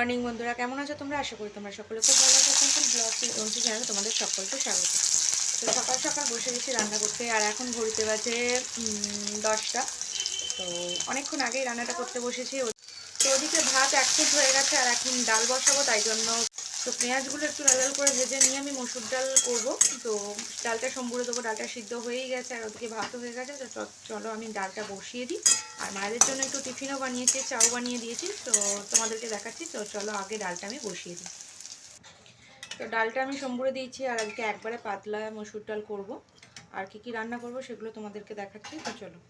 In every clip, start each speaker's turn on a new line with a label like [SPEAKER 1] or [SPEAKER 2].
[SPEAKER 1] Morning বন্ধুরা, কেমন আছো তোমরা? আশা করি তোমরা সকলে খুব ভালো আছো। সিম্পল ব্লগ চ্যানেলে তোমাদের সকলকে স্বাগত। তো সকাল সকাল বসে গেছি রান্না করতে, আর এখন ঘড়িতে বাজে 10টা। তো অনেকক্ষণ আগেই রান্নাটা করতে বসেছি। তো ওদিকে ভাত এক ফুট হয়ে গেছে, আর এখন ডাল বসাবো, তাই জন্য তো পেঁয়াজগুলো একটু লাল লাল করে ভেজে নিয়ে আমি মসুর ডাল করবো। তো ডালটা সম্বুরে দেবো, ডালটা সিদ্ধ হয়েই গেছে, আর ওদিকে ভাতও হয়ে গেছে। তো চলো আমি ডালটা বসিয়ে দিই। আর মায়েদের জন্য একটু টিফিনও বানিয়েছি, চাও বানিয়ে দিয়েছি, তো তোমাদেরকে দেখাচ্ছি। তো চলো আগে ডালটা আমি বসিয়ে দিই। তো ডালটা আমি সম্বুরে দিয়েছি, আর আজকে একবারে পাতলা মসুর ডাল করবো। আর কি কি রান্না করবো সেগুলো তোমাদেরকে দেখাচ্ছি। তো চলো।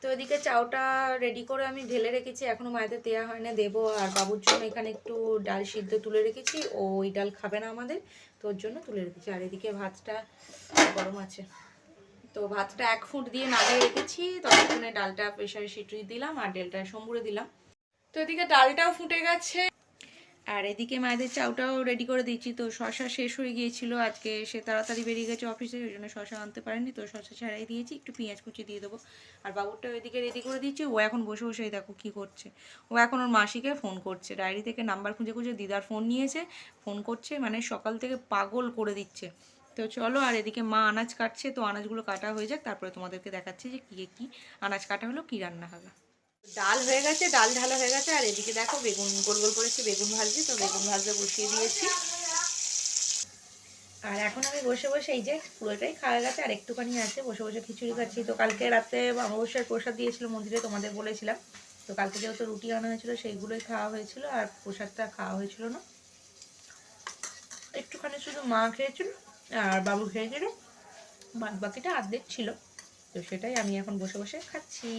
[SPEAKER 1] তো এদিকে চাউটা রেডি করে আমি ঢেলে রেখেছি, এখনও মায়েদের দেওয়া হয় না, দেবো। আর বাবুর জন্য এখানে একটু ডাল সিদ্ধ তুলে রেখেছি, ও ওই ডাল খাবে না আমাদের, তো ওর জন্য তুলে রেখেছি। আর এদিকে ভাতটা গরম আছে, তো ভাতটা 1 ফুট দিয়ে নামিয়ে রেখেছি। ততক্ষণে ডালটা প্রেশারে সিটি দিলাম, আর ডালটা সম্বুরে দিলাম। তো এদিকে ডালটাও ফুটে গেছে, আর এদিকে মায়েদের চাউটাও রেডি করে দিচ্ছি। তো শশা শেষ হয়ে গিয়েছিল, আজকে সে তাড়াতাড়ি বেরিয়ে গেছে অফিসে, ওই জন্য শশা আনতে পারেনি, তো শশা ছাড়াই দিয়েছি, একটু পেঁয়াজ কুচি দিয়ে দেবো। আর বাবুরটাও এদিকে রেডি করে দিচ্ছি। ও এখন বসে বসে দেখো কি করছে, ও এখন ওর মাসিকে ফোন করছে, ডায়েরি থেকে নাম্বার খুঁজে খুঁজে দিদার ফোন নিয়েছে, ফোন করছে, মানে সকাল থেকে পাগল করে দিচ্ছে। তো চলো, আর এদিকে মা আনাজ কাটছে, তো আনাজগুলো কাটা হয়ে যাক, তারপরে তোমাদেরকে দেখাচ্ছি যে কী আনাজ কাটা হলো, কী রান্না হবে। ডাল হয়ে গেছে, ডাল ঢালা হয়ে গেছে, আর এদিকে দেখো বেগুন গোল গোল করেছি, বেগুন ভাজছি, তো বেগুন ভাজতে বসিয়ে দিয়েছি। আর এখন আমি বসে বসে এই যে পুরোটাই খাওয়া গেছে, আর একটুখানি আছে, বসে বসে খিচুড়ি খাচ্ছি। তো কালকে রাতে অমাবস্যার প্রসাদ দিয়েছিল মন্দিরে, তোমাদের বলেছিলাম। তো কালকে যেহেতু রুটি আনা হয়েছিল, সেইগুলোই খাওয়া হয়েছিল, আর প্রসাদটা খাওয়া হয়েছিল না। একটুখানি শুধু মা খেয়েছিল আর বাবু খেয়েছিল, বাদ বাকিটা অর্ধেক ছিল। তো সেটাই আমি এখন বসে বসে খাচ্ছি।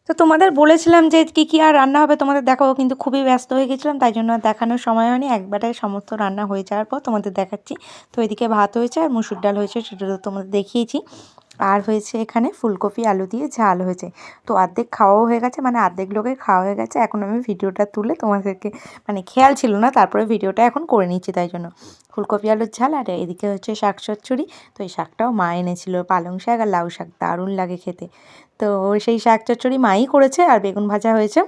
[SPEAKER 1] তো তোমাদের বলেছিলাম যে কী কী আর রান্না হবে তোমাদের দেখাবো, কিন্তু খুবই ব্যস্ত হয়ে গেছিলাম, তাই জন্য আর দেখানোর সময় হয়নি। একবারে সমস্ত রান্না হয়ে যাওয়ার পর তোমাদের দেখাচ্ছি। তো এদিকে ভাত হয়েছে আর মসুর ডাল হয়েছে, সেটা তো তোমাদের দেখিয়েছি। আর হয়েছে এখানে ফুলকপি আলু দিয়ে ঝাল হয়েছে। তো অর্ধেক খাওয়াও হয়ে গেছে, মানে অর্ধেক লোকের খাওয়া হয়ে গেছে। এখন আমি ভিডিওটা তুলে তোমাদেরকে, মানে খেয়াল ছিল না, তারপরে ভিডিওটা এখন করে নিচ্ছি, তাই জন্য ফুলকপি আলুর ঝাল। আর এদিকে হচ্ছে শাক চচ্চড়ি। তো এই শাকটাও মা এনেছিল, পালং শাক আর লাউ শাক, দারুণ লাগে খেতে। তো সেই শাক চচ্চড়ি মাই করেছে, আর বেগুন ভাজা হয়েছে।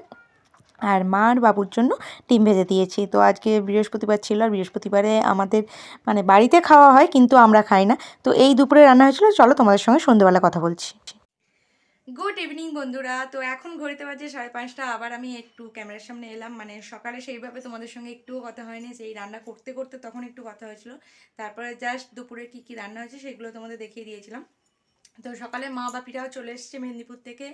[SPEAKER 1] আর মা আর বাবুর জন্য ডিম ভেজে দিয়েছি। তো আজকে বৃহস্পতিবার ছিল, আর বৃহস্পতিবারে আমাদের মানে বাড়িতে খাওয়া হয়, কিন্তু আমরা খাই না। তো এই দুপুরে রান্না হয়েছিল। চলো তোমাদের সঙ্গে সন্ধ্যেবেলা কথা বলছি। গুড ইভিনিং বন্ধুরা। তো এখন ঘড়িতে বাজে 5:30। আবার আমি একটু ক্যামেরার সামনে এলাম, মানে সকালে সেইভাবে তোমাদের সঙ্গে একটুও কথা হয়নি, সেই রান্না করতে করতে তখন একটু কথা হয়েছিল। তারপরে জাস্ট দুপুরে কী কী রান্না হয়েছে সেগুলো তোমাদের দেখিয়ে দিয়েছিলাম। তো সকালে মা বাপিরাও চলে এসছে মেদিনীপুর থেকে।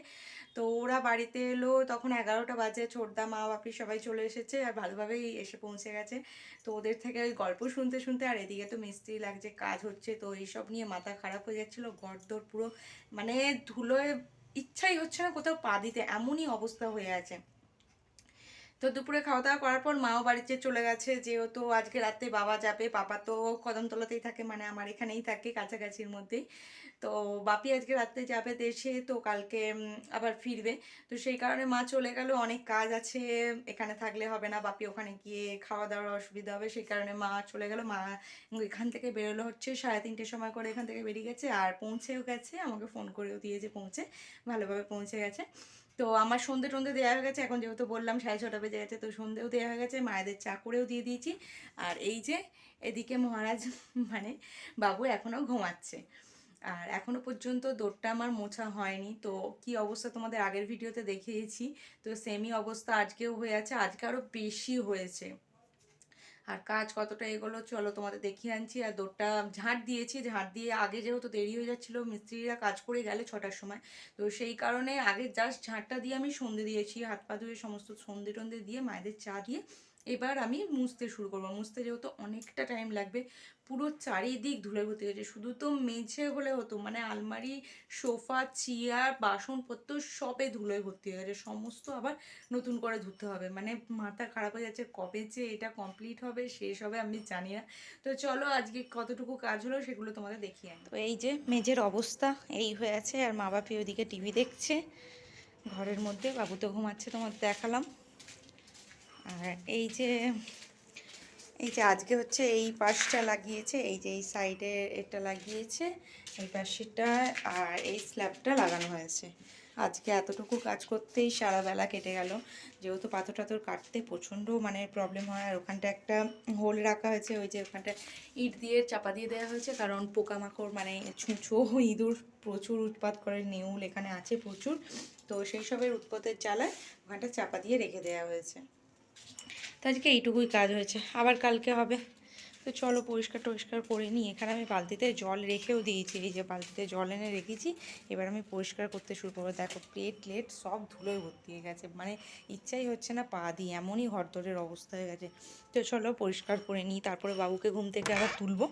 [SPEAKER 1] তো ওরা বাড়িতে এলো তখন 11টা বাজে, ছোটদা মা বাপি সবাই চলে এসেছে, আর ভালোভাবেই এসে পৌঁছে গেছে। তো ওদের থেকে ওই গল্প শুনতে শুনতে, আর এদিকে তো মিস্ত্রি লাগছে, কাজ হচ্ছে, তো এইসব নিয়ে মাথা খারাপ হয়ে যাচ্ছিলো। ঘরদোর পুরো মানে ধুলোয় ইচ্ছাই হচ্ছে না কোথাও পা দিতে, এমনই অবস্থা হয়ে আছে। তো দুপুরে খাওয়া দাওয়া করার পর মাও বাড়িতে চলে গেছে, যেহেতু আজকে রাতে বাবা যাবে। বাবা তো কদমতলাতেই থাকে, মানে আমার এখানেই থাকে, কাছাকাছির মধ্যেই। তো বাপি আজকে রাতে যাবে দেশে, তো কালকে আবার ফিরবে। তো সেই কারণে মা চলে গেল, অনেক কাজ আছে, এখানে থাকলে হবে না, বাপি ওখানে গিয়ে খাওয়া দাওয়ার অসুবিধা হবে, সেই কারণে মা চলে গেল। মা এখান থেকে বেরোলো হচ্ছে 3:30টার সময় করে, এখান থেকে বেরিয়ে গেছে, আর পৌঁছেও গেছে, আমাকে ফোন করেও দিয়েছে পৌঁছে, ভালোভাবে পৌঁছে গেছে। তো আমার সন্ধে টন্ধে দেওয়া হয়ে গেছে, এখন যেহেতু বললাম 6:30 বেজে গেছে, তো সন্ধেও দেওয়া হয়ে গেছে, মায়েদের চা করেও দিয়ে দিয়েছি। আর এই যে এদিকে মহারাজ মানে বাবু এখনও ঘুমাচ্ছে, আর এখনও পর্যন্ত দৌড়টা আমার মোছা হয়নি। তো কি অবস্থা তোমাদের আগের ভিডিওতে দেখিয়েছি, তো সেমই অবস্থা আজকেও হয়ে আছে, আজকে আরও বেশি হয়েছে। আর কাজ কতটা এগোলো চলো তোমাদের দেখিয়ে আনছি। আর দৌড়টা ঝাঁট দিয়েছি, ঝাঁট দিয়ে আগে যেহেতু দেরি হয়ে যাচ্ছিলো, মিস্ত্রিরা কাজ করে গেলে 6টার সময়, তো সেই কারণে আগে জাস্ট ঝাঁটটা দিয়ে আমি সন্ধে দিয়েছি, হাত পা ধুয়ে সমস্ত সন্ধে টন্ধে দিয়ে মায়েদের চা দিয়ে এবার আমি মুছতে শুরু করবো। মুছতে যেহেতু অনেকটা টাইম লাগবে, পুরো চারিদিক ধুলে ভর্তি গেছে। শুধু তো মেঝে হলে হতো, মানে আলমারি, সোফা, চেয়ার, বাসনপত্র সবে ধুলোয় ভর্তি হয়ে গেছে, সমস্ত আবার নতুন করে ধুতে হবে। মানে মাথা খারাপ হয়ে যাচ্ছে, কবে যে এটা কমপ্লিট হবে শেষ হবে আমি জানি না। তো চলো আজকে কতটুকু কাজ হলো সেগুলো তোমাদের দেখিয়ে আনি। তো এই যে মেঝের অবস্থা এই হয়ে আছে, আর মা বাপি ওইদিকে টিভি দেখছে ঘরের মধ্যে, বাবু তো ঘুমাচ্ছে, তোমাদের দেখালাম। আর এই যে আজকে হচ্ছে এই পাশটা লাগিয়েছে, এই যে এই সাইডে এটা লাগিয়েছে, এই পাশটা, আর এই স্ল্যাবটা লাগানো হয়েছে। আজকে এতটুকু কাজ করতেই সারা বেলা কেটে গেল, যেহেতু পাথর টাথর কাটতে প্রচণ্ড মানে প্রবলেম হয়। আর ওখানটা একটা হোল রাখা হয়েছে, ওই যে ওখানটা ইট দিয়ে চাপা দিয়ে দেওয়া হয়েছে, কারণ পোকামাকড় মানে ছুঁচো ইঁদুর প্রচুর উৎপাত করে, নেউল এখানে আছে প্রচুর, তো সেই সবের উৎপাতের জ্বালায় ওখানটা চাপা দিয়ে রেখে দেওয়া হয়েছে। তো আজকে এইটুকুই কাজ হয়েছে, আবার কালকে হবে। তো চলো পরিষ্কার টরিষ্কার করে নিই। এখানে আমি বালতিতে জল রেখেও দিয়েছি, এই যে বালতিতে জল এনে রেখেছি, এবার আমি পরিষ্কার করতে শুরু করবো। দেখো প্লেট সব ধুলোয় ভর্তি হয়ে গেছে, মানে ইচ্ছাই হচ্ছে না পা দিয়ে, এমনই হরদরের অবস্থা হয়ে গেছে। তো চলো পরিষ্কার করে নিই, তারপরে বাবুকে ঘুম থেকে আবার তুলবো।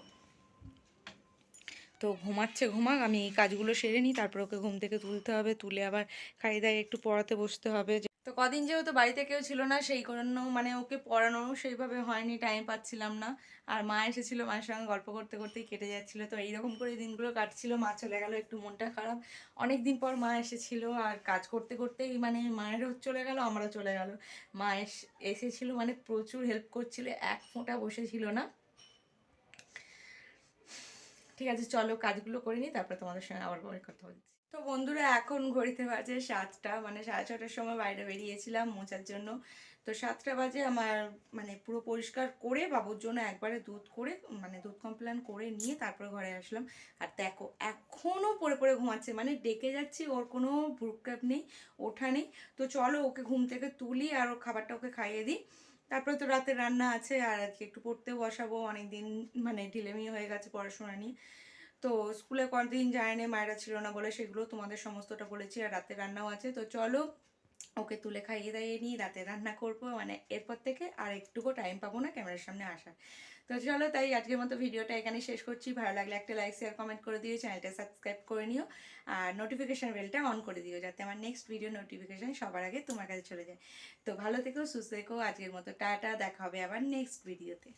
[SPEAKER 1] তো ঘুমাচ্ছে, ঘুমাক, আমি এই কাজগুলো সেরে নিই, তারপর ওকে ঘুম থেকে তুলতে হবে, তুলে আবার খাইয়ে দাইয়ে একটু পড়াতে বসতে হবে। তো কদিন যেহেতু বাড়িতে কেউ ছিল না, সেই কারণেও মানে ওকে পড়ানো সেইভাবে হয়নি, টাইম পাচ্ছিলাম না। আর মা এসেছিলো, মায়ের সঙ্গে গল্প করতে করতেই কেটে যাচ্ছিলো। তো এইরকম করে দিনগুলো কাটছিল, মা চলে গেল, একটু মনটা খারাপ। অনেক দিন পর মা এসেছিলো, আর কাজ করতে করতেই মানে মায়েরও চলে গেল, আমারও চলে গেল। মা এসেছিলো মানে প্রচুর হেল্প করছিল, এক ফোঁটা বসেছিল না। ঠিক আছে চলো কাজগুলো করে নিই, তারপরে তোমাদের সঙ্গে আবার পরে কথা বলছি। তো বন্ধুরা এখন ঘড়িতে বাজে 7টা, মানে 6:30টার সময় বাইরে বেরিয়েছিলাম মোছার জন্য। তো 7টা বাজে আমার মানে পুরো পরিষ্কার করে বাবুর জন্য একবারে দুধ করে মানে দুধ কমপ্লেন করে নিয়ে তারপরে ঘরে আসলাম। আর দেখো এখনও পড়ে পড়ে ঘুমাচ্ছে, মানে ডেকে যাচ্ছি ওর কোনো ভ্রুক্ষেপ নেই, ওঠা নেই। তো চলো ওকে ঘুম থেকে তুলি আর ওর খাবারটা ওকে খাইয়ে দিই। তারপরে তো রাতে রান্না আছে, আর আজকে একটু পড়তেও বসাবো, অনেকদিন মানে ঢিলেমি হয়ে গেছে পড়াশোনা নিয়ে। তো স্কুলে কদিন যায়নি, মায়েরা ছিল না বলে, সেগুলো তোমাদের সমস্তটা বলেছি। আর রাতে রান্নাও আছে, তো চলো ওকে তুলে খাইয়ে দাইয়ে নিই, রাতে রান্না করবো, মানে এরপর থেকে আর একটুকু টাইম পাবো না ক্যামেরার সামনে আসার। তো চলো তাই আজকের মতো ভিডিওটা এখানে শেষ করছি। ভালো লাগলে একটা লাইক শেয়ার কমেন্ট করে দিও, চ্যানেলটা সাবস্ক্রাইব করে নিও, আর নোটিফিকেশান বেলটা অন করে দিও, যাতে আমার নেক্সট ভিডিও নোটিফিকেশান সবার আগে তোমার কাছে চলে যায়। তো ভালো থেকো, সুস্থ থেকো, আজকের মতো টাটা, দেখা হবে আবার নেক্সট ভিডিওতে।